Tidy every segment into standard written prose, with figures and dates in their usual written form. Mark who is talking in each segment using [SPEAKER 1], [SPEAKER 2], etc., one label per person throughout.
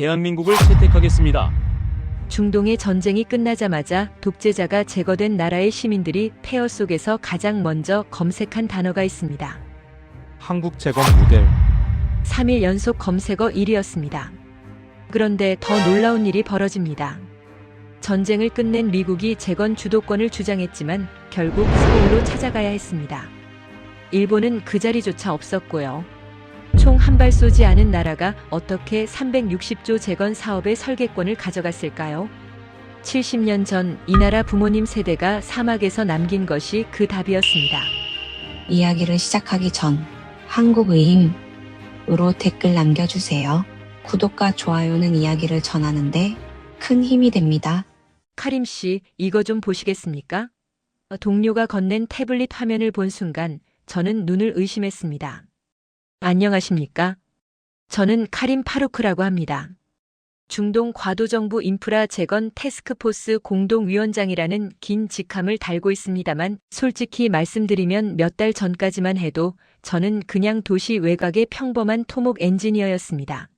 [SPEAKER 1] 대한민국을 채택하겠습니다.
[SPEAKER 2] 중동의 전쟁이 끝나자마자 독재자가 제거된 나라의 시민들이 폐허 속에서 가장 먼저 검색한 단어가 있습니다.
[SPEAKER 1] 한국 재건 모델.
[SPEAKER 2] 3일 연속 검색어 1위였습니다. 그런데 더 놀라운 일이 벌어집니다. 전쟁을 끝낸 미국이 재건 주도권을 주장했지만 결국 서울로 찾아가야 했습니다. 일본은 그 자리조차 없었고요. 총 한 발 쏘지 않은 나라가 어떻게 360조 재건 사업의 설계권을 가져갔을까요? 70년 전 이 나라 부모님 세대가 사막에서 남긴 것이 그 답이었습니다.
[SPEAKER 3] 이야기를 시작하기 전 한국의힘으로 댓글 남겨주세요. 구독과 좋아요는 이야기를 전하는데 큰 힘이 됩니다.
[SPEAKER 2] 카림 씨, 이거 좀 보시겠습니까? 동료가 건넨 태블릿 화면을 본 순간 저는 눈을 의심했습니다. 안녕하십니까? 저는 카림 파루크라고 합니다. 중동 과도정부 인프라 재건 태스크포스 공동위원장이라는 긴 직함을 달고 있습니다만 솔직히 말씀드리면 몇 달 전까지만 해도 저는 그냥 도시 외곽의 평범한 토목 엔지니어였습니다.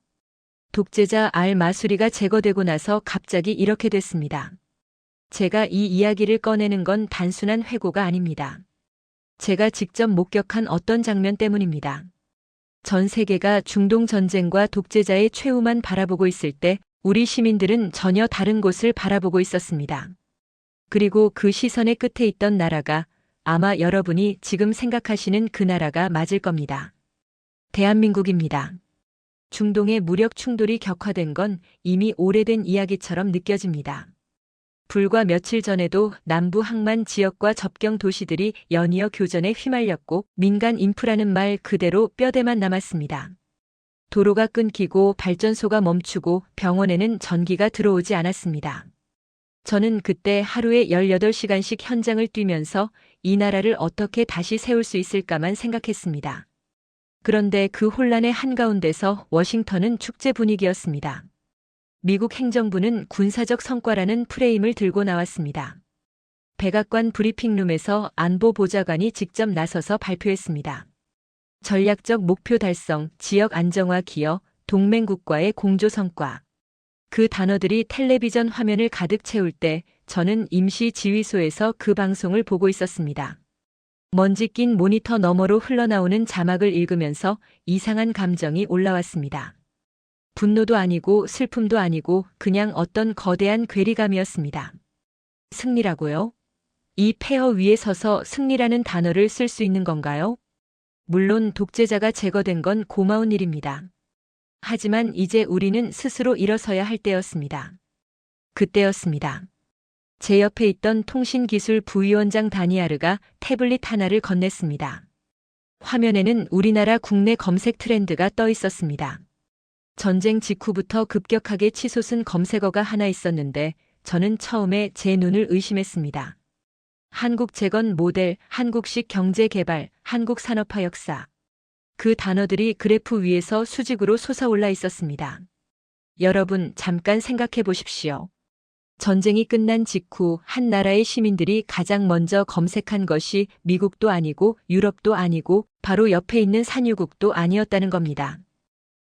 [SPEAKER 2] 독재자 알-마수리가 제거되고 나서 갑자기 이렇게 됐습니다. 제가 이 이야기를 꺼내는 건 단순한 회고가 아닙니다. 제가 직접 목격한 어떤 장면 때문입니다. 전 세계가 중동 전쟁과 독재자의 최후만 바라보고 있을 때 우리 시민들은 전혀 다른 곳을 바라보고 있었습니다. 그리고 그 시선의 끝에 있던 나라가 아마 여러분이 지금 생각하시는 그 나라가 맞을 겁니다. 대한민국입니다. 중동의 무력 충돌이 격화된 건 이미 오래된 이야기처럼 느껴집니다. 불과 며칠 전에도 남부 항만 지역과 접경 도시들이 연이어 교전에 휘말렸고 민간 인프라는 말 그대로 뼈대만 남았습니다. 도로가 끊기고 발전소가 멈추고 병원에는 전기가 들어오지 않았습니다. 저는 그때 하루에 18시간씩 현장을 뛰면서 이 나라를 어떻게 다시 세울 수 있을까만 생각했습니다. 그런데 그 혼란의 한가운데서 워싱턴은 축제 분위기였습니다. 미국 행정부는 군사적 성과라는 프레임을 들고 나왔습니다. 백악관 브리핑룸에서 안보보좌관이 직접 나서서 발표했습니다. 전략적 목표 달성, 지역 안정화 기여, 동맹국과의 공조 성과. 그 단어들이 텔레비전 화면을 가득 채울 때 저는 임시 지휘소에서 그 방송을 보고 있었습니다. 먼지 낀 모니터 너머로 흘러나오는 자막을 읽으면서 이상한 감정이 올라왔습니다. 분노도 아니고 슬픔도 아니고 그냥 어떤 거대한 괴리감이었습니다. 승리라고요? 이 폐허 위에 서서 승리라는 단어를 쓸 수 있는 건가요? 물론 독재자가 제거된 건 고마운 일입니다. 하지만 이제 우리는 스스로 일어서야 할 때였습니다. 그때였습니다. 제 옆에 있던 통신기술 부위원장 다니아르가 태블릿 하나를 건넸습니다. 화면에는 우리나라 국내 검색 트렌드가 떠 있었습니다. 전쟁 직후부터 급격하게 치솟은 검색어가 하나 있었는데 저는 처음에 제 눈을 의심했습니다. 한국 재건 모델, 한국식 경제 개발, 한국 산업화 역사. 그 단어들이 그래프 위에서 수직으로 솟아올라 있었습니다. 여러분, 잠깐 생각해 보십시오. 전쟁이 끝난 직후 한 나라의 시민들이 가장 먼저 검색한 것이 미국도 아니고 유럽도 아니고 바로 옆에 있는 산유국도 아니었다는 겁니다.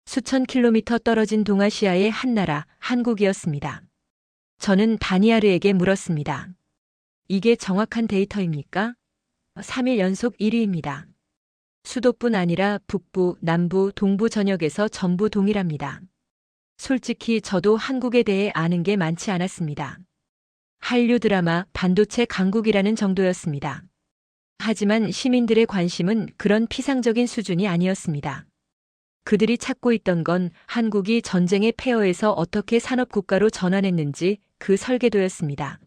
[SPEAKER 2] 수천 킬로미터 떨어진 동아시아의 한 나라, 한국이었습니다. 저는 다니아르에게 물었습니다. 이게 정확한 데이터입니까? 3일 연속 1위입니다. 수도뿐 아니라 북부, 남부, 동부 전역에서 전부 동일합니다. 솔직히 저도 한국에 대해 아는 게 많지 않았습니다. 한류 드라마, 반도체 강국이라는 정도였습니다. 하지만 시민들의 관심은 그런 피상적인 수준이 아니었습니다. 그들이 찾고 있던 건 한국이 전쟁의 폐허에서 어떻게 산업국가로 전환했는지 그 설계도였습니다.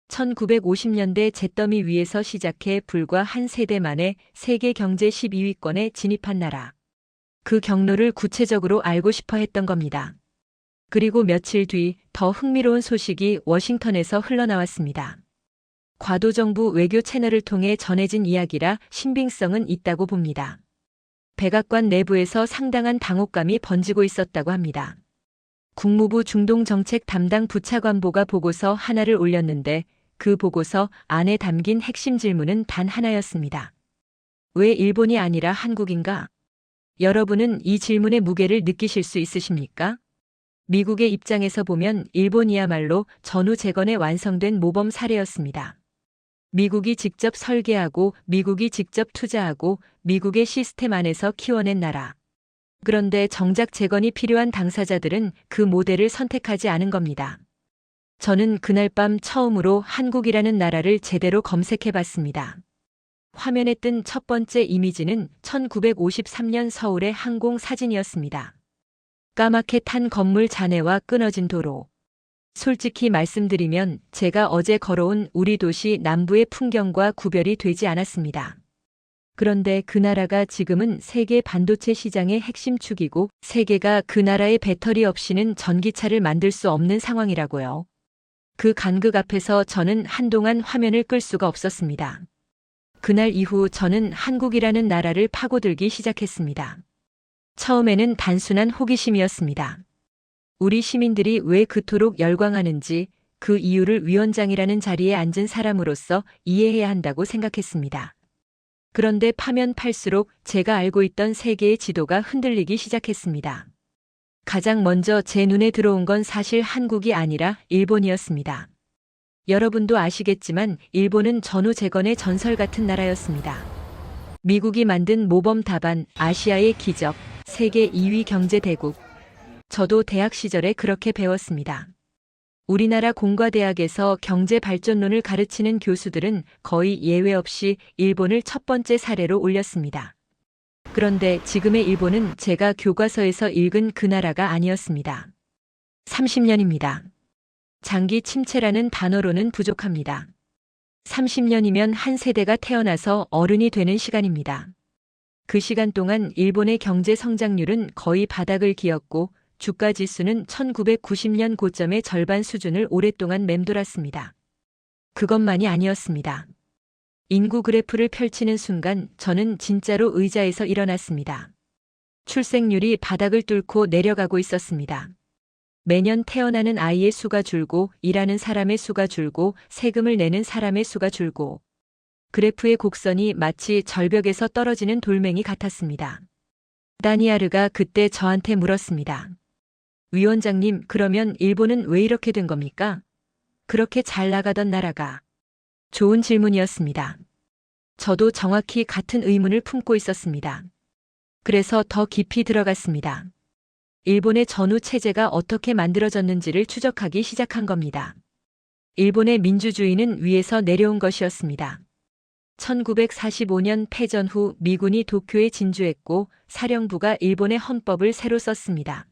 [SPEAKER 2] 1950년대 잿더미 위에서 시작해 불과 한 세대 만에 세계 경제 12위권에 진입한 나라. 그 경로를 구체적으로 알고 싶어 했던 겁니다. 그리고 며칠 뒤 더 흥미로운 소식이 워싱턴에서 흘러나왔습니다. 과도정부 외교 채널을 통해 전해진 이야기라 신빙성은 있다고 봅니다. 백악관 내부에서 상당한 당혹감이 번지고 있었다고 합니다. 국무부 중동정책 담당 부차관보가 보고서 하나를 올렸는데 그 보고서 안에 담긴 핵심 질문은 단 하나였습니다. 왜 일본이 아니라 한국인가? 여러분은 이 질문의 무게를 느끼실 수 있으십니까? 미국의 입장에서 보면 일본이야말로 전후 재건에 완성된 모범 사례였습니다. 미국이 직접 설계하고 미국이 직접 투자하고 미국의 시스템 안에서 키워낸 나라. 그런데 정작 재건이 필요한 당사자들은 그 모델을 선택하지 않은 겁니다. 저는 그날 밤 처음으로 한국이라는 나라를 제대로 검색해 봤습니다. 화면에 뜬 첫 번째 이미지는 1953년 서울의 항공 사진이었습니다. 까맣게 탄 건물 잔해와 끊어진 도로. 솔직히 말씀드리면 제가 어제 걸어온 우리 도시 남부의 풍경과 구별이 되지 않았습니다. 그런데 그 나라가 지금은 세계 반도체 시장의 핵심 축이고 세계가 그 나라의 배터리 없이는 전기차를 만들 수 없는 상황이라고요. 그 간극 앞에서 저는 한동안 화면을 끌 수가 없었습니다. 그날 이후 저는 한국이라는 나라를 파고들기 시작했습니다. 처음에는 단순한 호기심이었습니다. 우리 시민들이 왜 그토록 열광하는지 그 이유를 위원장이라는 자리에 앉은 사람으로서 이해해야 한다고 생각했습니다. 그런데 파면 팔수록 제가 알고 있던 세계의 지도가 흔들리기 시작했습니다. 가장 먼저 제 눈에 들어온 건 사실 한국이 아니라 일본이었습니다. 여러분도 아시겠지만 일본은 전후 재건의 전설 같은 나라였습니다. 미국이 만든 모범 답안, 아시아의 기적, 세계 2위 경제 대국. 저도 대학 시절에 그렇게 배웠습니다. 우리나라 공과대학에서 경제발전론을 가르치는 교수들은 거의 예외 없이 일본을 첫 번째 사례로 올렸습니다. 그런데 지금의 일본은 제가 교과서에서 읽은 그 나라가 아니었습니다. 30년입니다. 장기 침체라는 단어로는 부족합니다. 30년이면 한 세대가 태어나서 어른이 되는 시간입니다. 그 시간 동안 일본의 경제 성장률은 거의 바닥을 기었고 주가 지수는 1990년 고점의 절반 수준을 오랫동안 맴돌았습니다. 그것만이 아니었습니다. 인구 그래프를 펼치는 순간 저는 진짜로 의자에서 일어났습니다. 출생률이 바닥을 뚫고 내려가고 있었습니다. 매년 태어나는 아이의 수가 줄고 일하는 사람의 수가 줄고 세금을 내는 사람의 수가 줄고 그래프의 곡선이 마치 절벽에서 떨어지는 돌멩이 같았습니다. 다니아르가 그때 저한테 물었습니다. 위원장님, 그러면 일본은 왜 이렇게 된 겁니까? 그렇게 잘 나가던 나라가. 좋은 질문이었습니다. 저도 정확히 같은 의문을 품고 있었습니다. 그래서 더 깊이 들어갔습니다. 일본의 전후 체제가 어떻게 만들어졌는지를 추적하기 시작한 겁니다. 일본의 민주주의는 위에서 내려온 것이었습니다. 1945년 패전 후 미군이 도쿄에 진주했고 사령부가 일본의 헌법을 새로 썼습니다.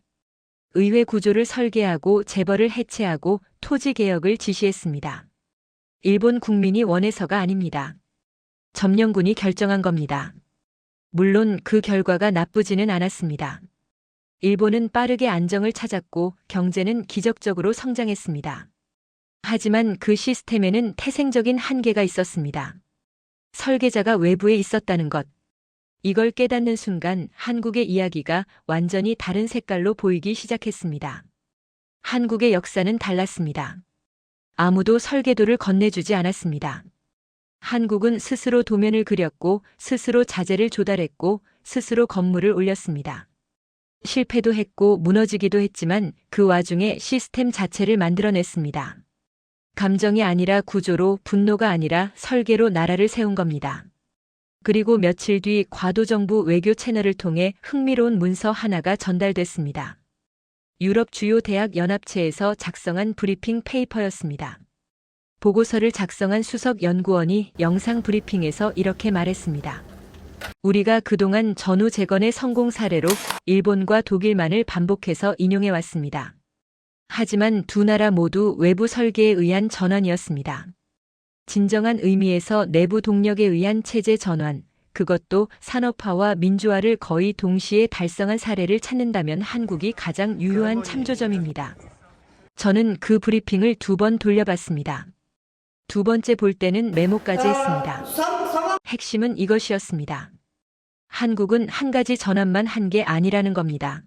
[SPEAKER 2] 의회 구조를 설계하고 재벌을 해체하고 토지 개혁을 지시했습니다. 일본 국민이 원해서가 아닙니다. 점령군이 결정한 겁니다. 물론 그 결과가 나쁘지는 않았습니다. 일본은 빠르게 안정을 찾았고 경제는 기적적으로 성장했습니다. 하지만 그 시스템에는 태생적인 한계가 있었습니다. 설계자가 외부에 있었다는 것. 이걸 깨닫는 순간 한국의 이야기가 완전히 다른 색깔로 보이기 시작했습니다. 한국의 역사는 달랐습니다. 아무도 설계도를 건네주지 않았습니다. 한국은 스스로 도면을 그렸고 스스로 자재를 조달했고 스스로 건물을 올렸습니다. 실패도 했고 무너지기도 했지만 그 와중에 시스템 자체를 만들어냈습니다. 감정이 아니라 구조로, 분노가 아니라 설계로 나라를 세운 겁니다. 그리고 며칠 뒤 과도정부 외교 채널을 통해 흥미로운 문서 하나가 전달됐습니다. 유럽 주요 대학 연합체에서 작성한 브리핑 페이퍼였습니다. 보고서를 작성한 수석 연구원이 영상 브리핑에서 이렇게 말했습니다. 우리가 그동안 전후 재건의 성공 사례로 일본과 독일만을 반복해서 인용해 왔습니다. 하지만 두 나라 모두 외부 설계에 의한 전환이었습니다. 진정한 의미에서 내부 동력에 의한 체제 전환, 그것도 산업화와 민주화를 거의 동시에 달성한 사례를 찾는다면 한국이 가장 유효한 참조점입니다. 저는 그 브리핑을 2번 돌려봤습니다. 두 번째 볼 때는 메모까지 했습니다. 핵심은 이것이었습니다. 한국은 한 가지 전환만 한 게 아니라는 겁니다.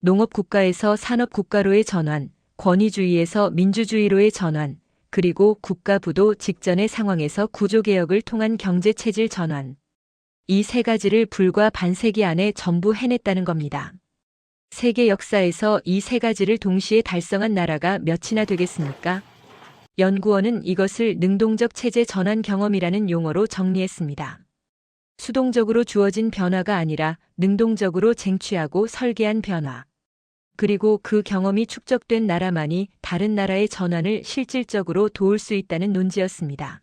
[SPEAKER 2] 농업국가에서 산업국가로의 전환, 권위주의에서 민주주의로의 전환, 그리고 국가부도 직전의 상황에서 구조개혁을 통한 경제체질 전환. 이 세 가지를 불과 반세기 안에 전부 해냈다는 겁니다. 세계 역사에서 이 세 가지를 동시에 달성한 나라가 몇이나 되겠습니까? 연구원은 이것을 능동적 체제 전환 경험이라는 용어로 정리했습니다. 수동적으로 주어진 변화가 아니라 능동적으로 쟁취하고 설계한 변화. 그리고 그 경험이 축적된 나라만이 다른 나라의 전환을 실질적으로 도울 수 있다는 논지였습니다.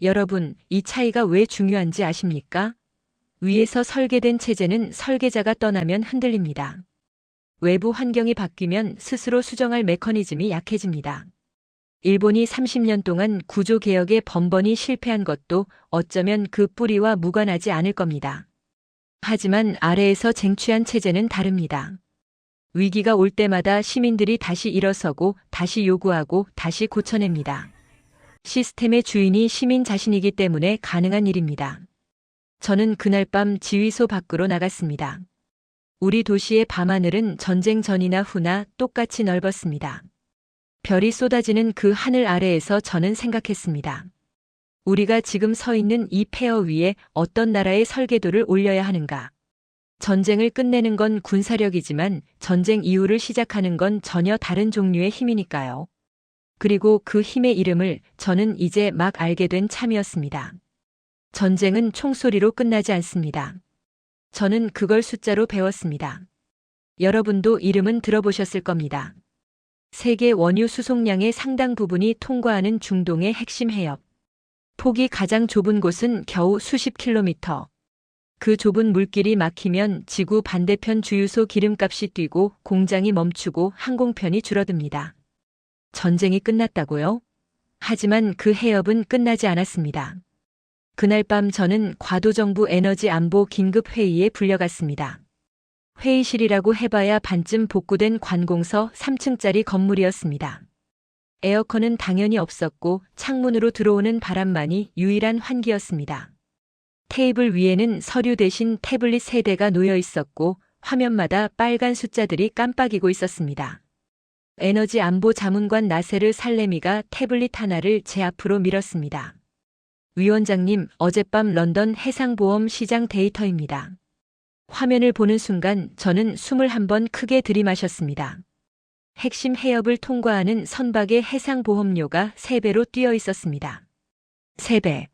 [SPEAKER 2] 여러분, 이 차이가 왜 중요한지 아십니까? 위에서 설계된 체제는 설계자가 떠나면 흔들립니다. 외부 환경이 바뀌면 스스로 수정할 메커니즘이 약해집니다. 일본이 30년 동안 구조개혁에 번번이 실패한 것도 어쩌면 그 뿌리와 무관하지 않을 겁니다. 하지만 아래에서 쟁취한 체제는 다릅니다. 위기가 올 때마다 시민들이 다시 일어서고 다시 요구하고 다시 고쳐냅니다. 시스템의 주인이 시민 자신이기 때문에 가능한 일입니다. 저는 그날 밤 지휘소 밖으로 나갔습니다. 우리 도시의 밤하늘은 전쟁 전이나 후나 똑같이 넓었습니다. 별이 쏟아지는 그 하늘 아래에서 저는 생각했습니다. 우리가 지금 서 있는 이 폐허 위에 어떤 나라의 설계도를 올려야 하는가? 전쟁을 끝내는 건 군사력이지만 전쟁 이후를 시작하는 건 전혀 다른 종류의 힘이니까요. 그리고 그 힘의 이름을 저는 이제 막 알게 된 참이었습니다. 전쟁은 총소리로 끝나지 않습니다. 저는 그걸 숫자로 배웠습니다. 여러분도 이름은 들어보셨을 겁니다. 세계 원유 수송량의 상당 부분이 통과하는 중동의 핵심 해협. 폭이 가장 좁은 곳은 겨우 수십 킬로미터. 그 좁은 물길이 막히면 지구 반대편 주유소 기름값이 뛰고 공장이 멈추고 항공편이 줄어듭니다. 전쟁이 끝났다고요? 하지만 그 해협은 끝나지 않았습니다. 그날 밤 저는 과도정부 에너지 안보 긴급회의에 불려갔습니다. 회의실이라고 해봐야 반쯤 복구된 관공서 3층짜리 건물이었습니다. 에어컨은 당연히 없었고 창문으로 들어오는 바람만이 유일한 환기였습니다. 테이블 위에는 서류 대신 태블릿 3대가 놓여 있었고 화면마다 빨간 숫자들이 깜빡이고 있었습니다. 에너지 안보 자문관 나세르 살레미가 태블릿 하나를 제 앞으로 밀었습니다. 위원장님, 어젯밤 런던 해상보험 시장 데이터입니다. 화면을 보는 순간 저는 숨을 한번 크게 들이마셨습니다. 핵심 해협을 통과하는 선박의 해상보험료가 3배로 뛰어 있었습니다. 3배.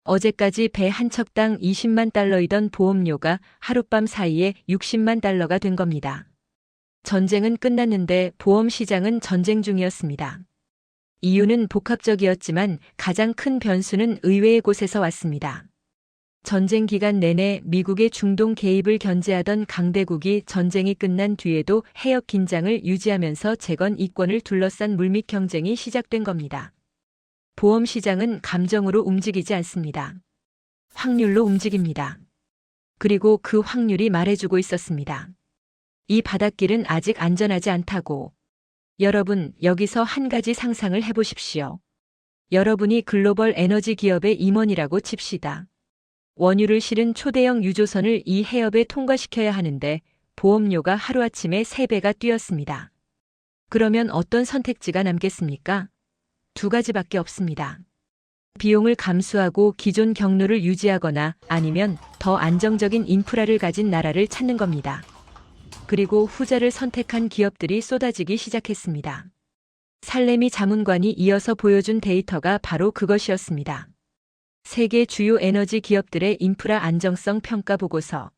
[SPEAKER 2] 어제까지 배 한 척당 20만 달러이던 보험료가 하룻밤 사이에 60만 달러가 된 겁니다. 전쟁은 끝났는데 보험 시장은 전쟁 중이었습니다. 이유는 복합적이었지만 가장 큰 변수는 의외의 곳에서 왔습니다. 전쟁 기간 내내 미국의 중동 개입을 견제하던 강대국이 전쟁이 끝난 뒤에도 해협 긴장을 유지하면서 재건 이권을 둘러싼 물밑 경쟁이 시작된 겁니다. 보험 시장은 감정으로 움직이지 않습니다. 확률로 움직입니다. 그리고 그 확률이 말해주고 있었습니다. 이 바닷길은 아직 안전하지 않다고. 여러분, 여기서 한 가지 상상을 해보십시오. 여러분이 글로벌 에너지 기업의 임원이라고 칩시다. 원유를 실은 초대형 유조선을 이 해협에 통과시켜야 하는데 보험료가 하루아침에 3배가 뛰었습니다. 그러면 어떤 선택지가 남겠습니까? 2가지밖에 없습니다. 비용을 감수하고 기존 경로를 유지하거나 아니면 더 안정적인 인프라를 가진 나라를 찾는 겁니다. 그리고 후자를 선택한 기업들이 쏟아지기 시작했습니다. 살레미 자문관이 이어서 보여준 데이터가 바로 그것이었습니다. 세계 주요 에너지 기업들의 인프라 안정성 평가 보고서.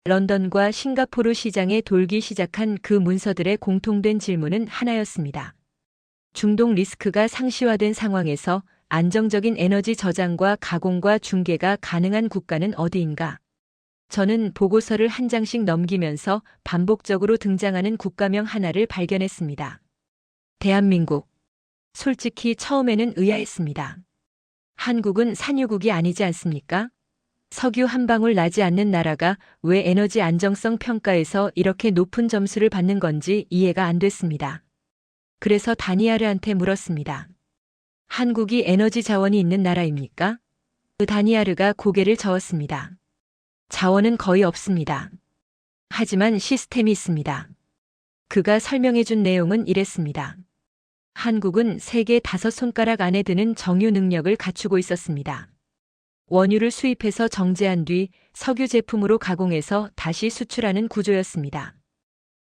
[SPEAKER 2] 런던과 싱가포르 시장에 돌기 시작한 그 문서들의 공통된 질문은 하나였습니다. 중동 리스크가 상시화된 상황에서 안정적인 에너지 저장과 가공과 중개가 가능한 국가는 어디인가? 저는 보고서를 한 장씩 넘기면서 반복적으로 등장하는 국가명 하나를 발견했습니다. 대한민국. 솔직히 처음에는 의아했습니다. 한국은 산유국이 아니지 않습니까? 석유 한 방울 나지 않는 나라가 왜 에너지 안정성 평가에서 이렇게 높은 점수를 받는 건지 이해가 안 됐습니다. 그래서 다니아르한테 물었습니다. 한국이 에너지 자원이 있는 나라입니까? 그 다니아르가 고개를 저었습니다. 자원은 거의 없습니다. 하지만 시스템이 있습니다. 그가 설명해준 내용은 이랬습니다. 한국은 세계 5손가락 안에 드는 정유 능력을 갖추고 있었습니다. 원유를 수입해서 정제한 뒤 석유 제품으로 가공해서 다시 수출하는 구조였습니다.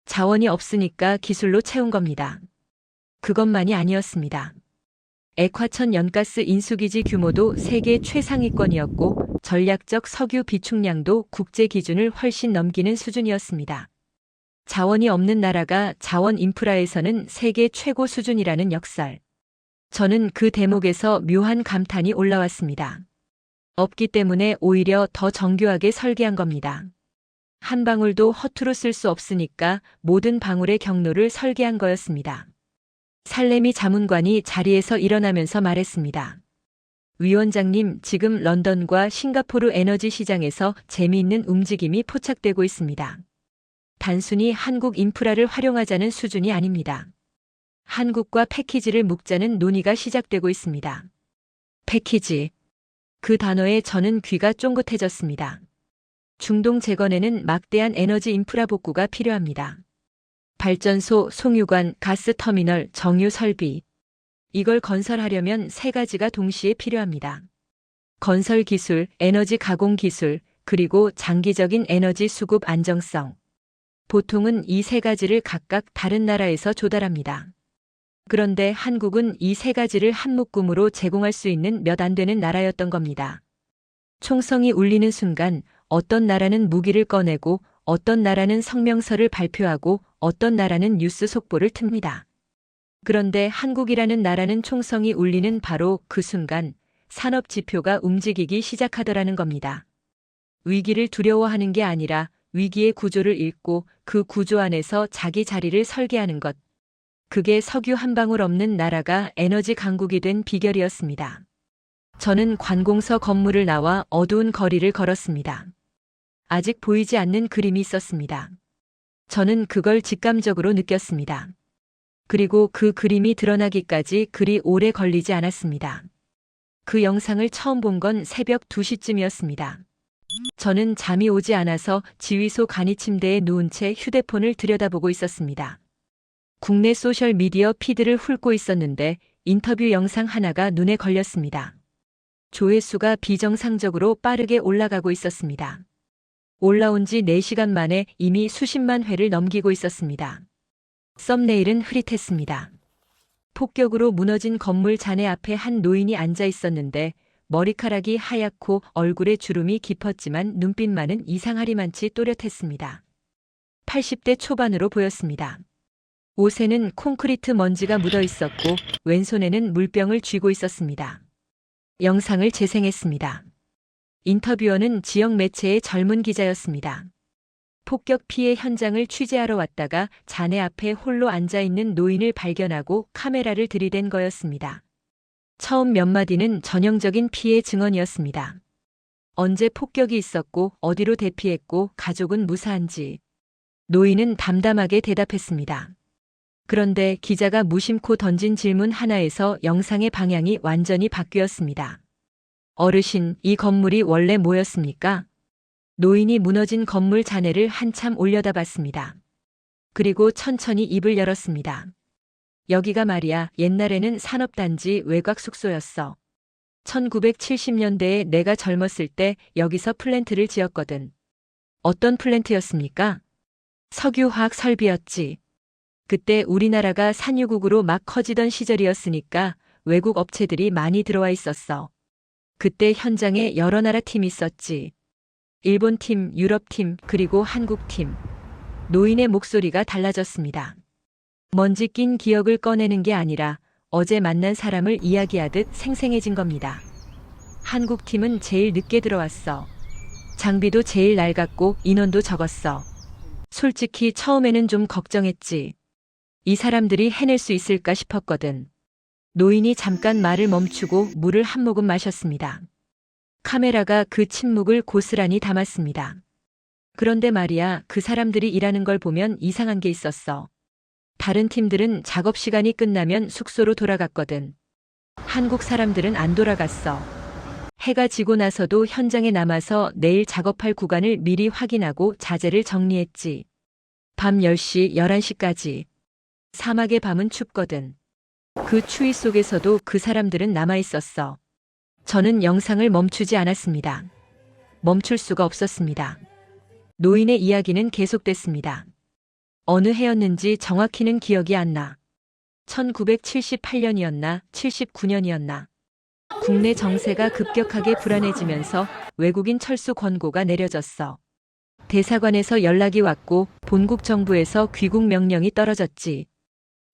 [SPEAKER 2] 자원이 없으니까 기술로 채운 겁니다. 그것만이 아니었습니다. 액화천 연가스 인수기지 규모도 세계 최상위권이었고 전략적 석유 비축량도 국제 기준을 훨씬 넘기는 수준이었습니다. 자원이 없는 나라가 자원 인프라에서는 세계 최고 수준이라는 역설. 저는 그 대목에서 묘한 감탄이 올라왔습니다. 없기 때문에 오히려 더 정교하게 설계한 겁니다. 한 방울도 허투루 쓸 수 없으니까 모든 방울의 경로를 설계한 거였습니다. 살레미 자문관이 자리에서 일어나면서 말했습니다. 위원장님, 지금 런던과 싱가포르 에너지 시장에서 재미있는 움직임이 포착되고 있습니다. 단순히 한국 인프라를 활용하자는 수준이 아닙니다. 한국과 패키지를 묶자는 논의가 시작되고 있습니다. 패키지. 그 단어에 저는 귀가 쫑긋해졌습니다. 중동 재건에는 막대한 에너지 인프라 복구가 필요합니다. 발전소, 송유관, 가스터미널, 정유 설비. 이걸 건설하려면 세 가지가 동시에 필요합니다. 건설 기술, 에너지 가공 기술, 그리고 장기적인 에너지 수급 안정성. 보통은 이 세 가지를 각각 다른 나라에서 조달합니다. 그런데 한국은 이 세 가지를 한 묶음으로 제공할 수 있는 몇 안 되는 나라였던 겁니다. 총성이 울리는 순간 어떤 나라는 무기를 꺼내고 어떤 나라는 성명서를 발표하고 어떤 나라는 뉴스 속보를 틉니다. 그런데 한국이라는 나라는 총성이 울리는 바로 그 순간 산업 지표가 움직이기 시작하더라는 겁니다. 위기를 두려워하는 게 아니라 위기의 구조를 읽고 그 구조 안에서 자기 자리를 설계하는 것. 그게 석유 한 방울 없는 나라가 에너지 강국이 된 비결이었습니다. 저는 관공서 건물을 나와 어두운 거리를 걸었습니다. 아직 보이지 않는 그림이 있었습니다. 저는 그걸 직감적으로 느꼈습니다. 그리고 그 그림이 드러나기까지 그리 오래 걸리지 않았습니다. 그 영상을 처음 본 건 새벽 2시쯤이었습니다. 저는 잠이 오지 않아서 지휘소 간이 침대에 누운 채 휴대폰을 들여다보고 있었습니다. 국내 소셜미디어 피드를 훑고 있었는데 인터뷰 영상 하나가 눈에 걸렸습니다. 조회수가 비정상적으로 빠르게 올라가고 있었습니다. 올라온 지 4시간 만에 이미 수십만 회를 넘기고 있었습니다. 썸네일은 흐릿했습니다. 폭격으로 무너진 건물 잔해 앞에 한 노인이 앉아 있었는데 머리카락이 하얗고 얼굴에 주름이 깊었지만 눈빛만은 이상하리만치 또렷했습니다. 80대 초반으로 보였습니다. 옷에는 콘크리트 먼지가 묻어 있었고 왼손에는 물병을 쥐고 있었습니다. 영상을 재생했습니다. 인터뷰어는 지역 매체의 젊은 기자였습니다. 폭격 피해 현장을 취재하러 왔다가 잔해 앞에 홀로 앉아있는 노인을 발견하고 카메라를 들이댄 거였습니다. 처음 몇 마디는 전형적인 피해 증언이었습니다. 언제 폭격이 있었고 어디로 대피했고 가족은 무사한지. 노인은 담담하게 대답했습니다. 그런데 기자가 무심코 던진 질문 하나에서 영상의 방향이 완전히 바뀌었습니다. 어르신, 이 건물이 원래 뭐였습니까? 노인이 무너진 건물 잔해를 한참 올려다봤습니다. 그리고 천천히 입을 열었습니다. 여기가 말이야, 옛날에는 산업단지 외곽 숙소였어. 1970년대에 내가 젊었을 때 여기서 플랜트를 지었거든. 어떤 플랜트였습니까? 석유화학 설비였지. 그때 우리나라가 산유국으로 막 커지던 시절이었으니까 외국 업체들이 많이 들어와 있었어. 그때 현장에 여러 나라 팀이 있었지. 일본 팀, 유럽 팀, 그리고 한국 팀. 노인의 목소리가 달라졌습니다. 먼지 낀 기억을 꺼내는 게 아니라 어제 만난 사람을 이야기하듯 생생해진 겁니다. 한국 팀은 제일 늦게 들어왔어. 장비도 제일 낡았고 인원도 적었어. 솔직히 처음에는 좀 걱정했지. 이 사람들이 해낼 수 있을까 싶었거든. 노인이 잠깐 말을 멈추고 물을 한 모금 마셨습니다. 카메라가 그 침묵을 고스란히 담았습니다. 그런데 말이야, 그 사람들이 일하는 걸 보면 이상한 게 있었어. 다른 팀들은 작업 시간이 끝나면 숙소로 돌아갔거든. 한국 사람들은 안 돌아갔어. 해가 지고 나서도 현장에 남아서 내일 작업할 구간을 미리 확인하고 자재를 정리했지. 밤 10시, 11시까지. 사막의 밤은 춥거든. 그 추위 속에서도 그 사람들은 남아있었어. 저는 영상을 멈추지 않았습니다. 멈출 수가 없었습니다. 노인의 이야기는 계속됐습니다. 어느 해였는지 정확히는 기억이 안 나. 1978년이었나 79년이었나. 국내 정세가 급격하게 불안해지면서 외국인 철수 권고가 내려졌어. 대사관에서 연락이 왔고 본국 정부에서 귀국 명령이 떨어졌지.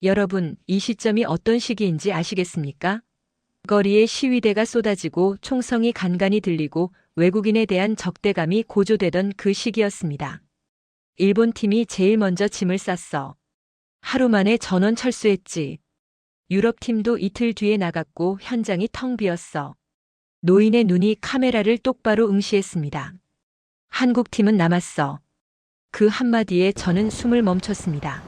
[SPEAKER 2] 여러분, 이 시점이 어떤 시기인지 아시겠습니까? 거리에 시위대가 쏟아지고 총성이 간간히 들리고 외국인에 대한 적대감이 고조되던 그 시기였습니다. 일본 팀이 제일 먼저 짐을 쌌어. 하루 만에 전원 철수했지. 유럽 팀도 이틀 뒤에 나갔고 현장이 텅 비었어. 노인의 눈이 카메라를 똑바로 응시했습니다. 한국 팀은 남았어. 그 한마디에 저는 숨을 멈췄습니다.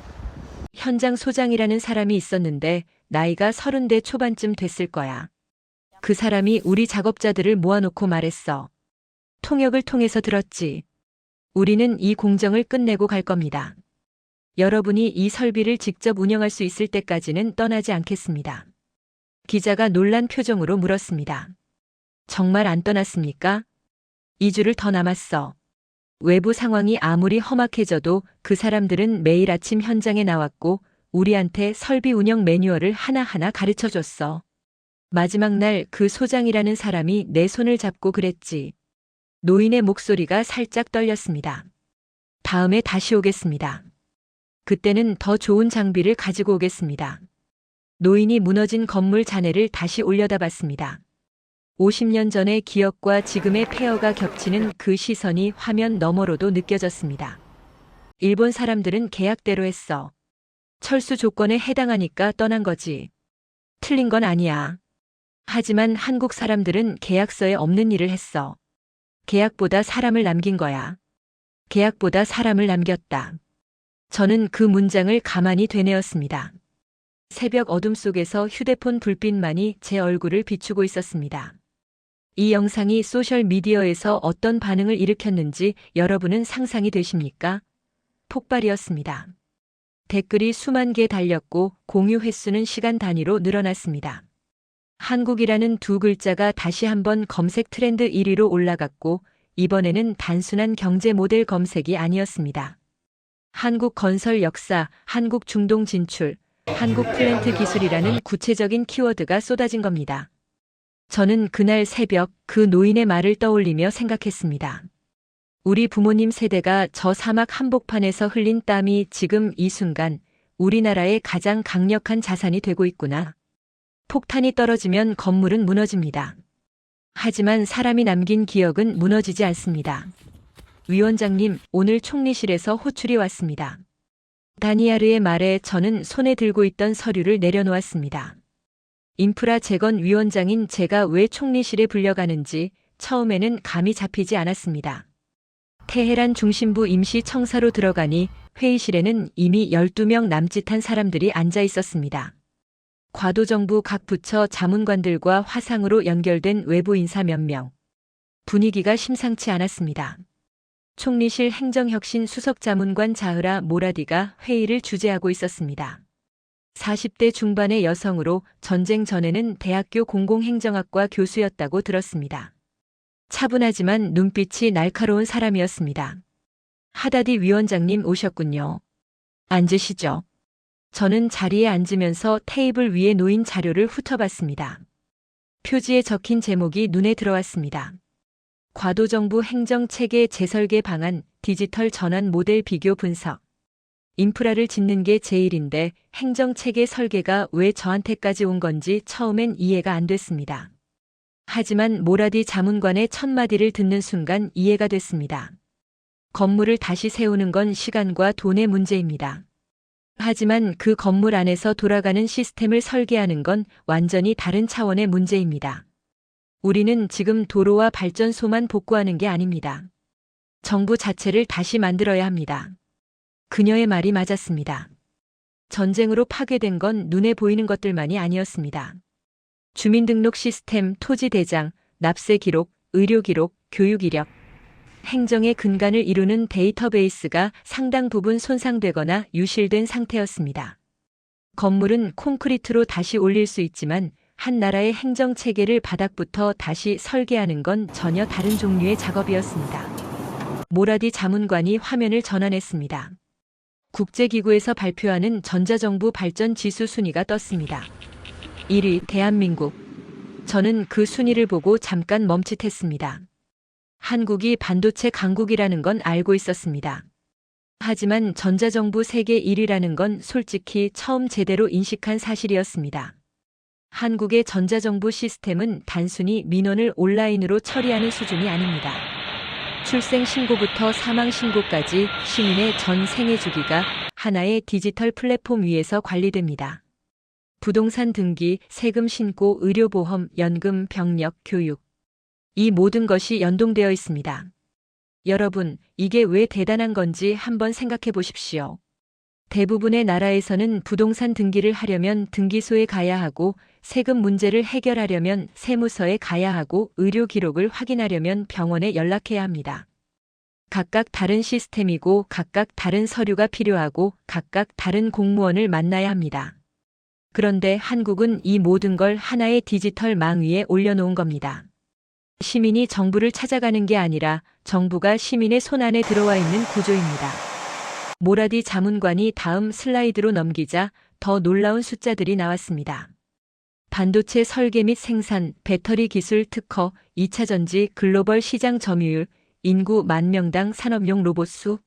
[SPEAKER 2] 현장 소장이라는 사람이 있었는데 나이가 30대 초반쯤 됐을 거야. 그 사람이 우리 작업자들을 모아놓고 말했어. 통역을 통해서 들었지. 우리는 이 공정을 끝내고 갈 겁니다. 여러분이 이 설비를 직접 운영할 수 있을 때까지는 떠나지 않겠습니다. 기자가 놀란 표정으로 물었습니다. 정말 안 떠났습니까? 2주를 더 남았어. 외부 상황이 아무리 험악해져도 그 사람들은 매일 아침 현장에 나왔고 우리한테 설비 운영 매뉴얼을 하나하나 가르쳐줬어. 마지막 날 그 소장이라는 사람이 내 손을 잡고 그랬지. 노인의 목소리가 살짝 떨렸습니다. 다음에 다시 오겠습니다. 그때는 더 좋은 장비를 가지고 오겠습니다. 노인이 무너진 건물 잔해를 다시 올려다봤습니다. 50년 전의 기억과 지금의 폐허가 겹치는 그 시선이 화면 너머로도 느껴졌습니다. 일본 사람들은 계약대로 했어. 철수 조건에 해당하니까 떠난 거지. 틀린 건 아니야. 하지만 한국 사람들은 계약서에 없는 일을 했어. 계약보다 사람을 남긴 거야. 계약보다 사람을 남겼다. 저는 그 문장을 가만히 되뇌었습니다. 새벽 어둠 속에서 휴대폰 불빛만이 제 얼굴을 비추고 있었습니다. 이 영상이 소셜미디어에서 어떤 반응을 일으켰는지 여러분은 상상이 되십니까? 폭발이었습니다. 댓글이 수만 개 달렸고 공유 횟수는 시간 단위로 늘어났습니다. 한국이라는 두 글자가 다시 한번 검색 트렌드 1위로 올라갔고 이번에는 단순한 경제 모델 검색이 아니었습니다. 한국 건설 역사, 한국 중동 진출, 한국 플랜트 기술이라는 구체적인 키워드가 쏟아진 겁니다. 저는 그날 새벽 그 노인의 말을 떠올리며 생각했습니다. 우리 부모님 세대가 저 사막 한복판에서 흘린 땀이 지금 이 순간 우리나라의 가장 강력한 자산이 되고 있구나. 폭탄이 떨어지면 건물은 무너집니다. 하지만 사람이 남긴 기억은 무너지지 않습니다. 위원장님, 오늘 총리실에서 호출이 왔습니다. 다니아르의 말에 저는 손에 들고 있던 서류를 내려놓았습니다. 인프라 재건 위원장인 제가 왜 총리실에 불려가는지 처음에는 감이 잡히지 않았습니다. 테헤란 중심부 임시 청사로 들어가니 회의실에는 이미 12명 남짓한 사람들이 앉아 있었습니다. 과도정부 각 부처 자문관들과 화상으로 연결된 외부 인사 몇 명. 분위기가 심상치 않았습니다. 총리실 행정혁신 수석자문관 자흐라 모라디가 회의를 주재하고 있었습니다. 40대 중반의 여성으로 전쟁 전에는 대학교 공공행정학과 교수였다고 들었습니다. 차분하지만 눈빛이 날카로운 사람이었습니다. 하다디 위원장님 오셨군요. 앉으시죠. 저는 자리에 앉으면서 테이블 위에 놓인 자료를 훑어봤습니다. 표지에 적힌 제목이 눈에 들어왔습니다. 과도정부 행정체계 재설계 방안, 디지털 전환 모델 비교 분석. 인프라를 짓는 게 제 일인데 행정체계 설계가 왜 저한테까지 온 건지 처음엔 이해가 안 됐습니다. 하지만 모라디 자문관의 첫 마디를 듣는 순간 이해가 됐습니다. 건물을 다시 세우는 건 시간과 돈의 문제입니다. 하지만 그 건물 안에서 돌아가는 시스템을 설계하는 건 완전히 다른 차원의 문제입니다. 우리는 지금 도로와 발전소만 복구하는 게 아닙니다. 정부 자체를 다시 만들어야 합니다. 그녀의 말이 맞았습니다. 전쟁으로 파괴된 건 눈에 보이는 것들만이 아니었습니다. 주민등록 시스템, 토지 대장, 납세 기록, 의료 기록, 교육 이력, 행정의 근간을 이루는 데이터베이스가 상당 부분 손상되거나 유실된 상태였습니다. 건물은 콘크리트로 다시 올릴 수 있지만 한 나라의 행정체계를 바닥부터 다시 설계하는 건 전혀 다른 종류의 작업이었습니다. 모라디 자문관이 화면을 전환했습니다. 국제기구에서 발표하는 전자정부 발전 지수 순위가 떴습니다. 1위 대한민국. 저는 그 순위를 보고 잠깐 멈칫했습니다. 한국이 반도체 강국이라는 건 알고 있었습니다. 하지만 전자정부 세계 1위라는 건 솔직히 처음 제대로 인식한 사실이었습니다. 한국의 전자정부 시스템은 단순히 민원을 온라인으로 처리하는 수준이 아닙니다. 출생 신고부터 사망 신고까지 시민의 전 생애 주기가 하나의 디지털 플랫폼 위에서 관리됩니다. 부동산 등기, 세금 신고, 의료보험, 연금, 병력, 교육. 이 모든 것이 연동되어 있습니다. 여러분, 이게 왜 대단한 건지 한번 생각해 보십시오. 대부분의 나라에서는 부동산 등기를 하려면 등기소에 가야 하고, 세금 문제를 해결하려면 세무서에 가야 하고, 의료 기록을 확인하려면 병원에 연락해야 합니다. 각각 다른 시스템이고, 각각 다른 서류가 필요하고, 각각 다른 공무원을 만나야 합니다. 그런데 한국은 이 모든 걸 하나의 디지털 망 위에 올려놓은 겁니다. 시민이 정부를 찾아가는 게 아니라 정부가 시민의 손안에 들어와 있는 구조입니다. 모라디 자문관이 다음 슬라이드로 넘기자 더 놀라운 숫자들이 나왔습니다. 반도체 설계 및 생산, 배터리 기술 특허, 2차 전지 글로벌 시장 점유율, 인구 10,000명당 산업용 로봇 수.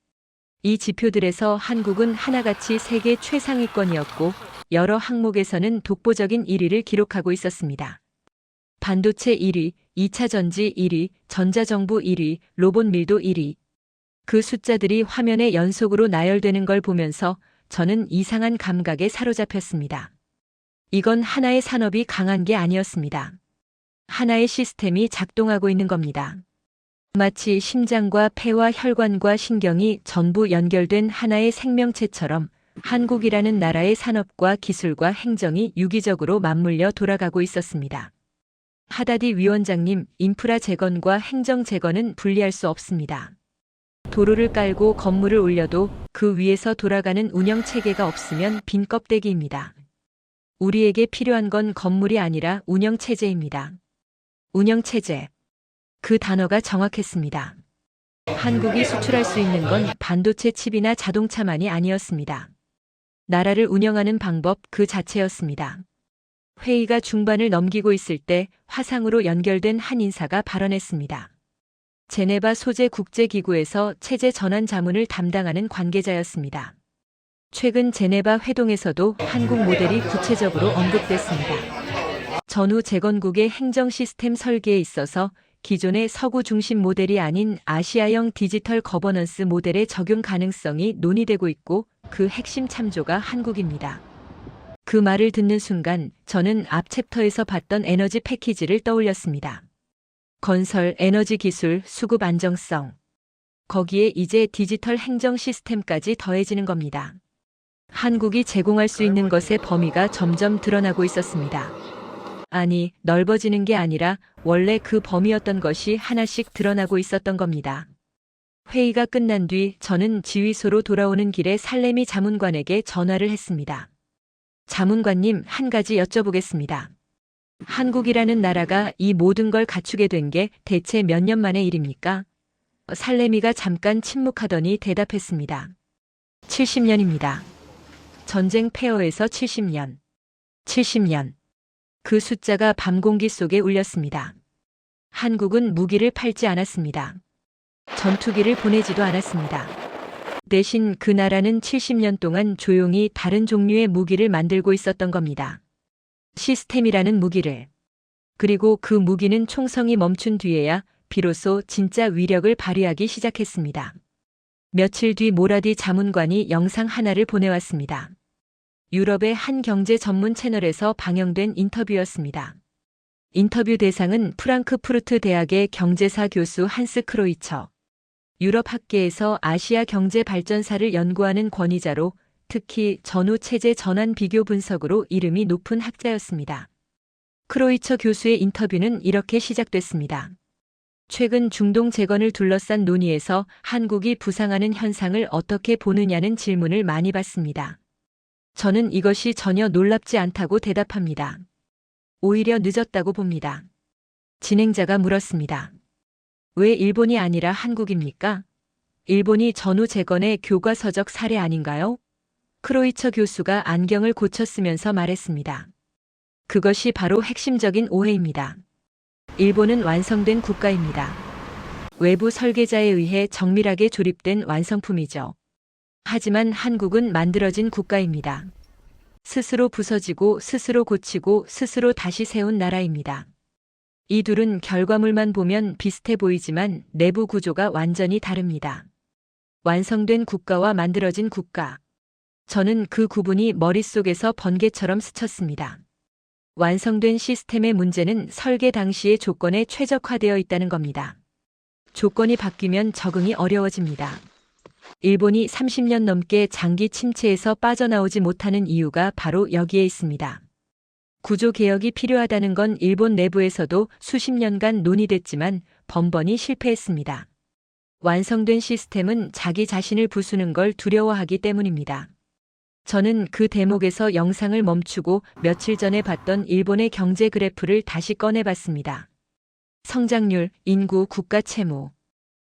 [SPEAKER 2] 이 지표들에서 한국은 하나같이 세계 최상위권이었고 여러 항목에서는 독보적인 1위를 기록하고 있었습니다. 반도체 1위, 2차 전지 1위, 전자정부 1위, 로봇 밀도 1위. 그 숫자들이 화면에 연속으로 나열되는 걸 보면서 저는 이상한 감각에 사로잡혔습니다. 이건 하나의 산업이 강한 게 아니었습니다. 하나의 시스템이 작동하고 있는 겁니다. 마치 심장과 폐와 혈관과 신경이 전부 연결된 하나의 생명체처럼 한국이라는 나라의 산업과 기술과 행정이 유기적으로 맞물려 돌아가고 있었습니다. 하다디 위원장님, 인프라 재건과 행정 재건은 분리할 수 없습니다. 도로를 깔고 건물을 올려도 그 위에서 돌아가는 운영 체계가 없으면 빈 껍데기입니다. 우리에게 필요한 건 건물이 아니라 운영 체제입니다. 운영 체제. 그 단어가 정확했습니다. 한국이 수출할 수 있는 건 반도체 칩이나 자동차만이 아니었습니다. 나라를 운영하는 방법 그 자체였습니다. 회의가 중반을 넘기고 있을 때 화상으로 연결된 한 인사가 발언했습니다. 제네바 소재 국제기구에서 체제 전환 자문을 담당하는 관계자였습니다. 최근 제네바 회동에서도 한국 모델이 구체적으로 언급됐습니다. 전후 재건국의 행정 시스템 설계에 있어서 기존의 서구 중심 모델이 아닌 아시아형 디지털 거버넌스 모델의 적용 가능성이 논의되고 있고 그 핵심 참조가 한국입니다. 그 말을 듣는 순간 저는 앞 챕터에서 봤던 에너지 패키지를 떠올렸습니다. 건설, 에너지 기술, 수급 안정성. 거기에 이제 디지털 행정 시스템까지 더해지는 겁니다. 한국이 제공할 수 있는 것의 범위가 점점 드러나고 있었습니다. 아니, 넓어지는 게 아니라 원래 그 범위였던 것이 하나씩 드러나고 있었던 겁니다. 회의가 끝난 뒤 저는 지휘소로 돌아오는 길에 살레미 자문관에게 전화를 했습니다. 자문관님, 한 가지 여쭤보겠습니다. 한국이라는 나라가 이 모든 걸 갖추게 된 게 대체 몇 년 만의 일입니까? 살레미가 잠깐 침묵하더니 대답했습니다. 70년입니다. 전쟁 폐허에서 70년. 70년. 그 숫자가 밤 공기 속에 울렸습니다. 한국은 무기를 팔지 않았습니다. 전투기를 보내지도 않았습니다. 대신 그 나라는 70년 동안 조용히 다른 종류의 무기를 만들고 있었던 겁니다. 시스템이라는 무기를. 그리고 그 무기는 총성이 멈춘 뒤에야 비로소 진짜 위력을 발휘하기 시작했습니다. 며칠 뒤 모라디 자문관이 영상 하나를 보내왔습니다. 유럽의 한 경제 전문 채널에서 방영된 인터뷰였습니다. 인터뷰 대상은 프랑크푸르트 대학의 경제사 교수 한스 크로이처. 유럽 학계에서 아시아 경제 발전사를 연구하는 권위자로 특히 전후 체제 전환 비교 분석으로 이름이 높은 학자였습니다. 크로이처 교수의 인터뷰는 이렇게 시작됐습니다. 최근 중동 재건을 둘러싼 논의에서 한국이 부상하는 현상을 어떻게 보느냐는 질문을 많이 받습니다. 저는 이것이 전혀 놀랍지 않다고 대답합니다. 오히려 늦었다고 봅니다. 진행자가 물었습니다. 왜 일본이 아니라 한국입니까? 일본이 전후 재건의 교과서적 사례 아닌가요? 크로이처 교수가 안경을 고쳤으면서 말했습니다. 그것이 바로 핵심적인 오해입니다. 일본은 완성된 국가입니다. 외부 설계자에 의해 정밀하게 조립된 완성품이죠. 하지만 한국은 만들어진 국가입니다. 스스로 부서지고 스스로 고치고 스스로 다시 세운 나라입니다. 이 둘은 결과물만 보면 비슷해 보이지만 내부 구조가 완전히 다릅니다. 완성된 국가와 만들어진 국가. 저는 그 구분이 머릿속에서 번개처럼 스쳤습니다. 완성된 시스템의 문제는 설계 당시의 조건에 최적화되어 있다는 겁니다. 조건이 바뀌면 적응이 어려워집니다. 일본이 30년 넘게 장기 침체에서 빠져나오지 못하는 이유가 바로 여기에 있습니다. 구조 개혁이 필요하다는 건 일본 내부에서도 수십 년간 논의됐지만 번번이 실패했습니다. 완성된 시스템은 자기 자신을 부수는 걸 두려워하기 때문입니다. 저는 그 대목에서 영상을 멈추고 며칠 전에 봤던 일본의 경제 그래프를 다시 꺼내봤습니다. 성장률, 인구, 국가 채무.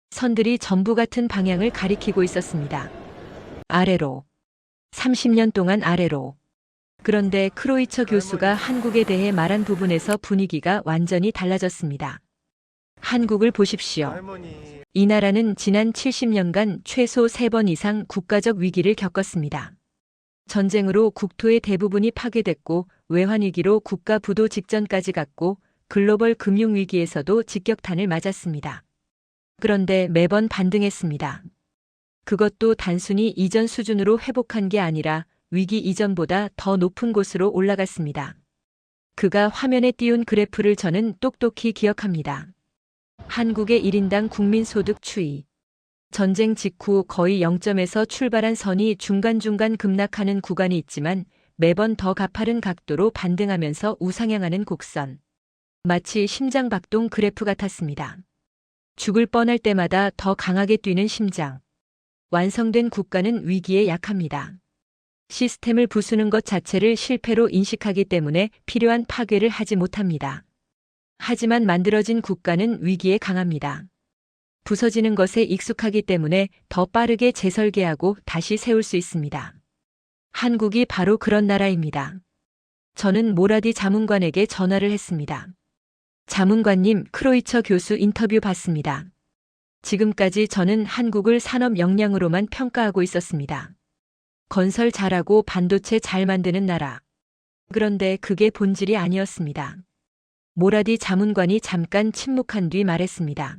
[SPEAKER 2] 선들이 전부 같은 방향을 가리키고 있었습니다. 아래로. 30년 동안 아래로. 그런데 크로이처 교수가 한국에 대해 말한 부분에서 분위기가 완전히 달라졌습니다. 한국을 보십시오. 이 나라는 지난 70년간 최소 3번 이상 국가적 위기를 겪었습니다. 전쟁으로 국토의 대부분이 파괴됐고 외환위기로 국가 부도 직전까지 갔고 글로벌 금융위기에서도 직격탄을 맞았습니다. 그런데 매번 반등했습니다. 그것도 단순히 이전 수준으로 회복한 게 아니라 위기 이전보다 더 높은 곳으로 올라갔습니다. 그가 화면에 띄운 그래프를 저는 똑똑히 기억합니다. 한국의 1인당 국민소득 추이. 전쟁 직후 거의 0점에서 출발한 선이 중간중간 급락하는 구간이 있지만 매번 더 가파른 각도로 반등하면서 우상향하는 곡선. 마치 심장박동 그래프 같았습니다. 죽을 뻔할 때마다 더 강하게 뛰는 심장. 완성된 국가는 위기에 약합니다. 시스템을 부수는 것 자체를 실패로 인식하기 때문에 필요한 파괴를 하지 못합니다. 하지만 만들어진 국가는 위기에 강합니다. 부서지는 것에 익숙하기 때문에 더 빠르게 재설계하고 다시 세울 수 있습니다. 한국이 바로 그런 나라입니다. 저는 모라디 자문관에게 전화를 했습니다. 자문관님, 크로이처 교수 인터뷰 봤습니다. 지금까지 저는 한국을 산업 역량으로만 평가하고 있었습니다. 건설 잘하고 반도체 잘 만드는 나라. 그런데 그게 본질이 아니었습니다. 모라디 자문관이 잠깐 침묵한 뒤 말했습니다.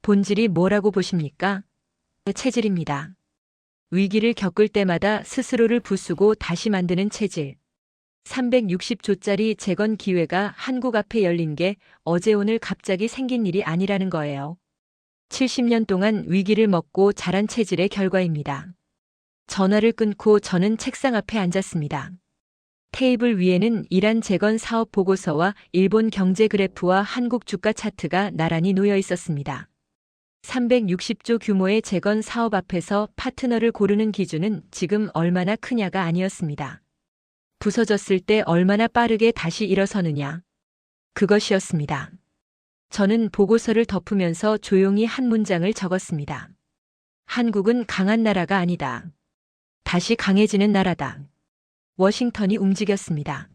[SPEAKER 2] 본질이 뭐라고 보십니까? 체질입니다. 위기를 겪을 때마다 스스로를 부수고 다시 만드는 체질. 360조짜리 재건 기회가 한국 앞에 열린 게 어제 오늘 갑자기 생긴 일이 아니라는 거예요. 70년 동안 위기를 먹고 자란 체질의 결과입니다. 전화를 끊고 저는 책상 앞에 앉았습니다. 테이블 위에는 이란 재건 사업 보고서와 일본 경제 그래프와 한국 주가 차트가 나란히 놓여 있었습니다. 360조 규모의 재건 사업 앞에서 파트너를 고르는 기준은 지금 얼마나 크냐가 아니었습니다. 부서졌을 때 얼마나 빠르게 다시 일어서느냐. 그것이었습니다. 저는 보고서를 덮으면서 조용히 한 문장을 적었습니다. 한국은 강한 나라가 아니다. 다시 강해지는 나라다. 워싱턴이 움직였습니다.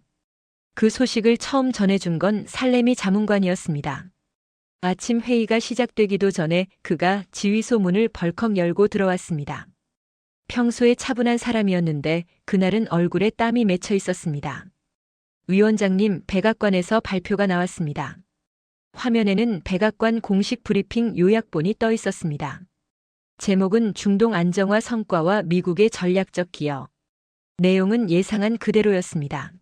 [SPEAKER 2] 그 소식을 처음 전해준 건 살레미 자문관이었습니다. 아침 회의가 시작되기도 전에 그가 지휘소 문을 벌컥 열고 들어왔습니다. 평소에 차분한 사람이었는데 그날은 얼굴에 땀이 맺혀 있었습니다. 위원장님, 백악관에서 발표가 나왔습니다. 화면에는 백악관 공식 브리핑 요약본이 떠 있었습니다. 제목은 중동 안정화 성과와 미국의 전략적 기여. 내용은 예상한 그대로였습니다.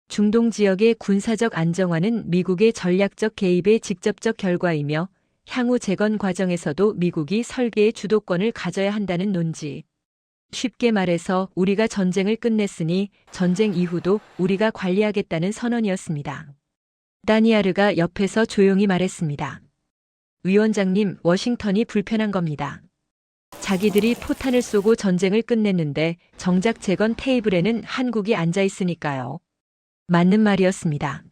[SPEAKER 2] 중동 지역의 군사적 안정화는 미국의 전략적 개입의 직접적 결과이며 향후 재건 과정에서도 미국이 설계의 주도권을 가져야 한다는 논지. 쉽게 말해서 우리가 전쟁을 끝냈으니 전쟁 이후도 우리가 관리하겠다는 선언이었습니다. 다니아르가 옆에서 조용히 말했습니다. 위원장님, 워싱턴이 불편한 겁니다. 자기들이 포탄을 쏘고 전쟁을 끝냈는데 정작 재건 테이블에는 한국이 앉아 있으니까요. 맞는 말이었습니다.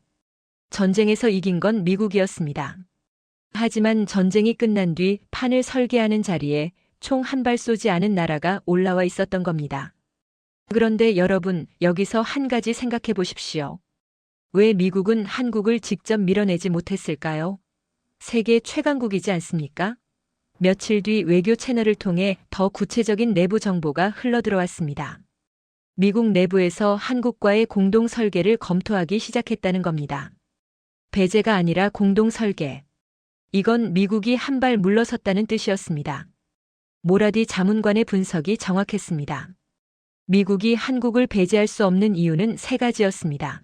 [SPEAKER 2] 전쟁에서 이긴 건 미국이었습니다. 하지만 전쟁이 끝난 뒤 판을 설계하는 자리에 총 한 발 쏘지 않은 나라가 올라와 있었던 겁니다. 그런데 여러분, 여기서 한 가지 생각해 보십시오. 왜 미국은 한국을 직접 밀어내지 못했을까요? 세계 최강국이지 않습니까? 며칠 뒤 외교 채널을 통해 더 구체적인 내부 정보가 흘러들어왔습니다. 미국 내부에서 한국과의 공동 설계를 검토하기 시작했다는 겁니다. 배제가 아니라 공동 설계. 이건 미국이 한 발 물러섰다는 뜻이었습니다. 모라디 자문관의 분석이 정확했습니다. 미국이 한국을 배제할 수 없는 이유는 세 가지였습니다.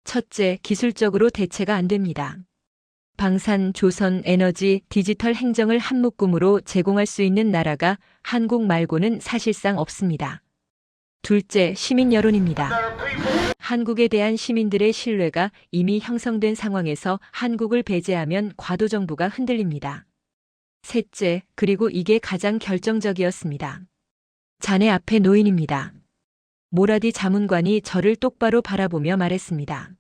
[SPEAKER 2] 첫째, 기술적으로 대체가 안 됩니다. 방산, 조선, 에너지, 디지털 행정을 한 묶음으로 제공할 수 있는 나라가 한국 말고는 사실상 없습니다. 둘째, 시민 여론입니다. 한국에 대한 시민들의 신뢰가 이미 형성된 상황에서 한국을 배제하면 과도 정부가 흔들립니다. 셋째, 그리고 이게 가장 결정적이었습니다. 자네 앞에 노인입니다. 모라디 자문관이 저를 똑바로 바라보며 말했습니다.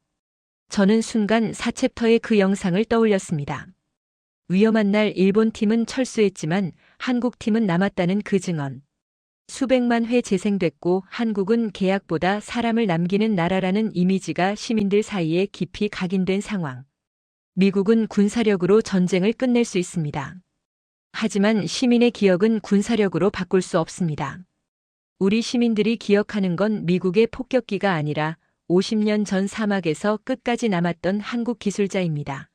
[SPEAKER 2] 저는 순간 4챕터의 그 영상을 떠올렸습니다. 위험한 날 일본 팀은 철수했지만 한국 팀은 남았다는 그 증언. 수백만 회 재생됐고 한국은 계약보다 사람을 남기는 나라라는 이미지가 시민들 사이에 깊이 각인된 상황. 미국은 군사력으로 전쟁을 끝낼 수 있습니다. 하지만 시민의 기억은 군사력으로 바꿀 수 없습니다. 우리 시민들이 기억하는 건 미국의 폭격기가 아니라 50년 전 사막에서 끝까지 남았던 한국 기술자입니다.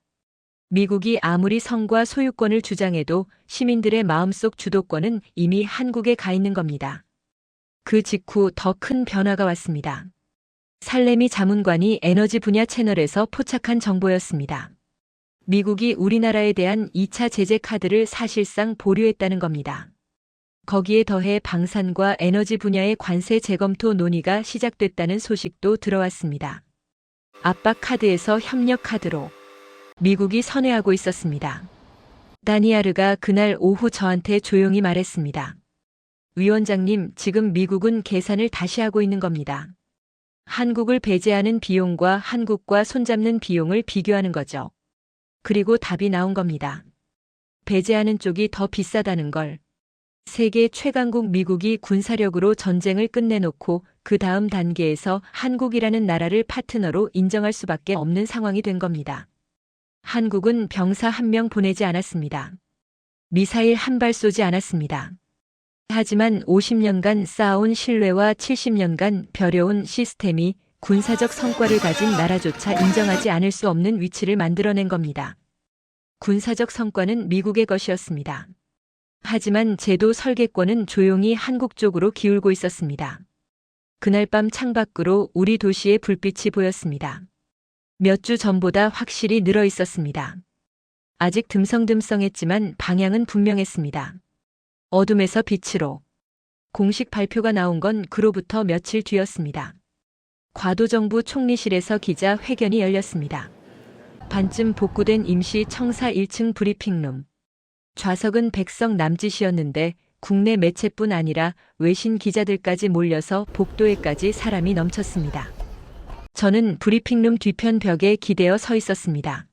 [SPEAKER 2] 미국이 아무리 성과 소유권을 주장해도 시민들의 마음속 주도권은 이미 한국에 가 있는 겁니다. 그 직후 더 큰 변화가 왔습니다. 살레미 자문관이 에너지 분야 채널에서 포착한 정보였습니다. 미국이 우리나라에 대한 2차 제재 카드를 사실상 보류했다는 겁니다. 거기에 더해 방산과 에너지 분야의 관세 재검토 논의가 시작됐다는 소식도 들어왔습니다. 압박 카드에서 협력 카드로 미국이 선회하고 있었습니다. 다니아르가 그날 오후 저한테 조용히 말했습니다. 위원장님, 지금 미국은 계산을 다시 하고 있는 겁니다. 한국을 배제하는 비용과 한국과 손잡는 비용을 비교하는 거죠. 그리고 답이 나온 겁니다. 배제하는 쪽이 더 비싸다는 걸. 세계 최강국 미국이 군사력으로 전쟁을 끝내놓고 그 다음 단계에서 한국이라는 나라를 파트너로 인정할 수밖에 없는 상황이 된 겁니다. 한국은 병사 한 명 보내지 않았습니다. 미사일 한 발 쏘지 않았습니다. 하지만 50년간 쌓아온 신뢰와 70년간 벼려온 시스템이 군사적 성과를 가진 나라조차 인정하지 않을 수 없는 위치를 만들어낸 겁니다. 군사적 성과는 미국의 것이었습니다. 하지만 제도 설계권은 조용히 한국 쪽으로 기울고 있었습니다. 그날 밤 창밖으로 우리 도시의 불빛이 보였습니다. 몇 주 전보다 확실히 늘어 있었습니다. 아직 듬성듬성했지만 방향은 분명했습니다. 어둠에서 빛으로. 공식 발표가 나온 건 그로부터 며칠 뒤였습니다. 과도정부 총리실에서 기자 회견이 열렸습니다. 반쯤 복구된 임시 청사 1층 브리핑룸. 좌석은 백석 남짓이었는데 국내 매체뿐 아니라 외신 기자들까지 몰려서 복도에까지 사람이 넘쳤습니다. 저는 브리핑룸 뒤편 벽에 기대어 서 있었습니다.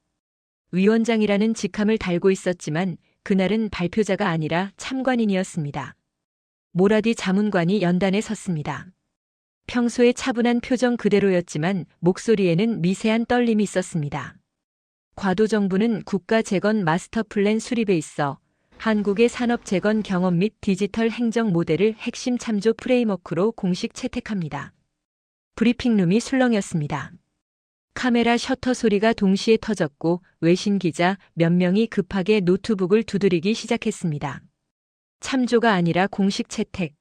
[SPEAKER 2] 위원장이라는 직함을 달고 있었지만 그날은 발표자가 아니라 참관인이었습니다. 모라디 자문관이 연단에 섰습니다. 평소의 차분한 표정 그대로였지만 목소리에는 미세한 떨림이 있었습니다. 과도정부는 국가재건 마스터플랜 수립에 있어 한국의 산업재건 경험 및 디지털 행정 모델을 핵심 참조 프레임워크로 공식 채택합니다. 브리핑룸이 술렁였습니다. 카메라 셔터 소리가 동시에 터졌고 외신 기자 몇 명이 급하게 노트북을 두드리기 시작했습니다. 참조가 아니라 공식 채택.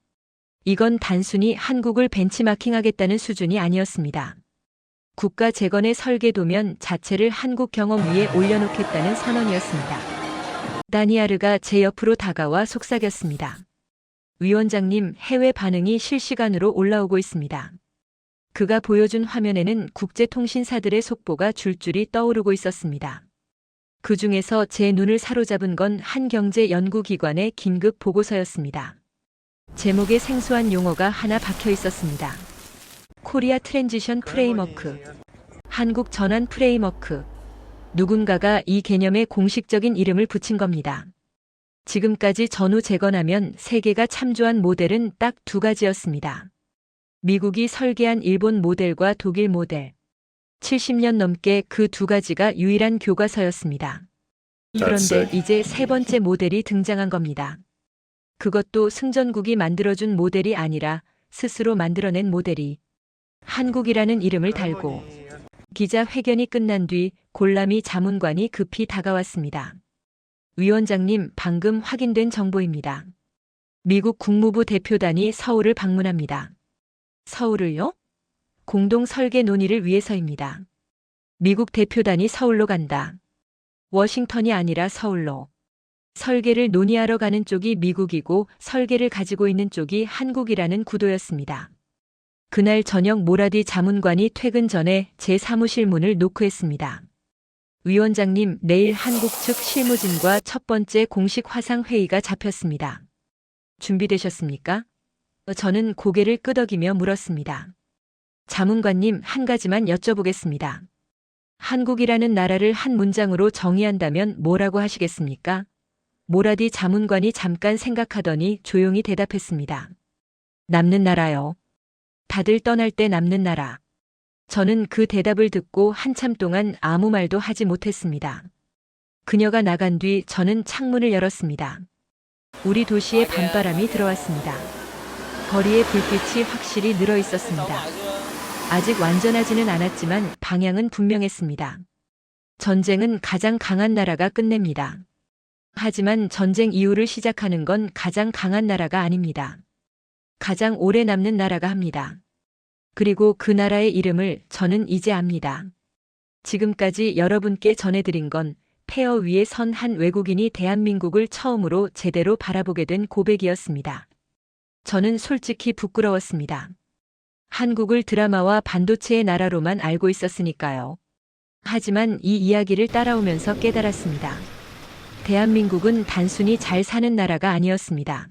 [SPEAKER 2] 이건 단순히 한국을 벤치마킹하겠다는 수준이 아니었습니다. 국가 재건의 설계도면 자체를 한국 경험 위에 올려놓겠다는 선언이었습니다. 다니아르가 제 옆으로 다가와 속삭였습니다. 위원장님, 해외 반응이 실시간으로 올라오고 있습니다. 그가 보여준 화면에는 국제통신사들의 속보가 줄줄이 떠오르고 있었습니다. 그 중에서 제 눈을 사로잡은 건 한 경제 연구기관의 긴급 보고서였습니다. 제목에 생소한 용어가 하나 박혀 있었습니다. 코리아 트랜지션 프레임워크, 한국 전환 프레임워크. 누군가가 이 개념에 공식적인 이름을 붙인 겁니다. 지금까지 전후 재건하면 세계가 참조한 모델은 딱 두 가지였습니다. 미국이 설계한 일본 모델과 독일 모델. 70년 넘게 그 두 가지가 유일한 교과서였습니다. 그런데 이제 세 번째 모델이 등장한 겁니다. 그것도 승전국이 만들어준 모델이 아니라 스스로 만들어낸 모델이 한국이라는 이름을 달고. 기자회견이 끝난 뒤 골라미 자문관이 급히 다가왔습니다. 위원장님, 방금 확인된 정보입니다. 미국 국무부 대표단이 서울을 방문합니다. 서울을요? 공동 설계 논의를 위해서입니다. 미국 대표단이 서울로 간다. 워싱턴이 아니라 서울로. 설계를 논의하러 가는 쪽이 미국이고 설계를 가지고 있는 쪽이 한국이라는 구도였습니다. 그날 저녁 모라디 자문관이 퇴근 전에 제 사무실 문을 노크했습니다. 위원장님, 내일 한국 측 실무진과 첫 번째 공식 화상 회의가 잡혔습니다. 준비되셨습니까? 저는 고개를 끄덕이며 물었습니다. 자문관님, 한 가지만 여쭤보겠습니다. 한국이라는 나라를 한 문장으로 정의한다면 뭐라고 하시겠습니까? 모라디 자문관이 잠깐 생각하더니 조용히 대답했습니다. 남는 나라요. 다들 떠날 때 남는 나라. 저는 그 대답을 듣고 한참 동안 아무 말도 하지 못했습니다. 그녀가 나간 뒤 저는 창문을 열었습니다. 우리 도시에 밤바람이 들어왔습니다. 거리에 불빛이 확실히 늘어 있었습니다. 아직 완전하지는 않았지만 방향은 분명했습니다. 전쟁은 가장 강한 나라가 끝냅니다. 하지만 전쟁 이후를 시작하는 건 가장 강한 나라가 아닙니다. 가장 오래 남는 나라가 합니다. 그리고 그 나라의 이름을 저는 이제 압니다. 지금까지 여러분께 전해드린 건 폐허 위에 선 한 외국인이 대한민국을 처음으로 제대로 바라보게 된 고백이었습니다. 저는 솔직히 부끄러웠습니다. 한국을 드라마와 반도체의 나라로만 알고 있었으니까요. 하지만 이 이야기를 따라오면서 깨달았습니다. 대한민국은 단순히 잘 사는 나라가 아니었습니다.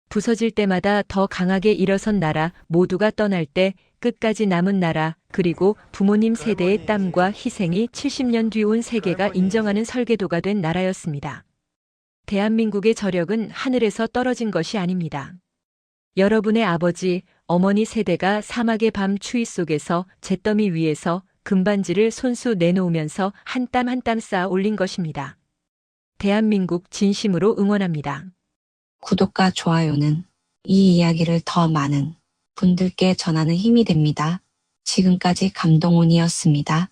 [SPEAKER 2] 부서질 때마다 더 강하게 일어선 나라, 모두가 떠날 때 끝까지 남은 나라, 그리고 부모님 세대의 땀과 희생이 70년 뒤 온 세계가 인정하는 설계도가 된 나라였습니다. 대한민국의 저력은 하늘에서 떨어진 것이 아닙니다. 여러분의 아버지, 어머니 세대가 사막의 밤 추위 속에서 잿더미 위에서 금반지를 손수 내놓으면서 한 땀 한 땀 쌓아 올린 것입니다. 대한민국 진심으로 응원합니다.
[SPEAKER 3] 구독과 좋아요는 이 이야기를 더 많은 분들께 전하는 힘이 됩니다. 지금까지 감동훈이었습니다.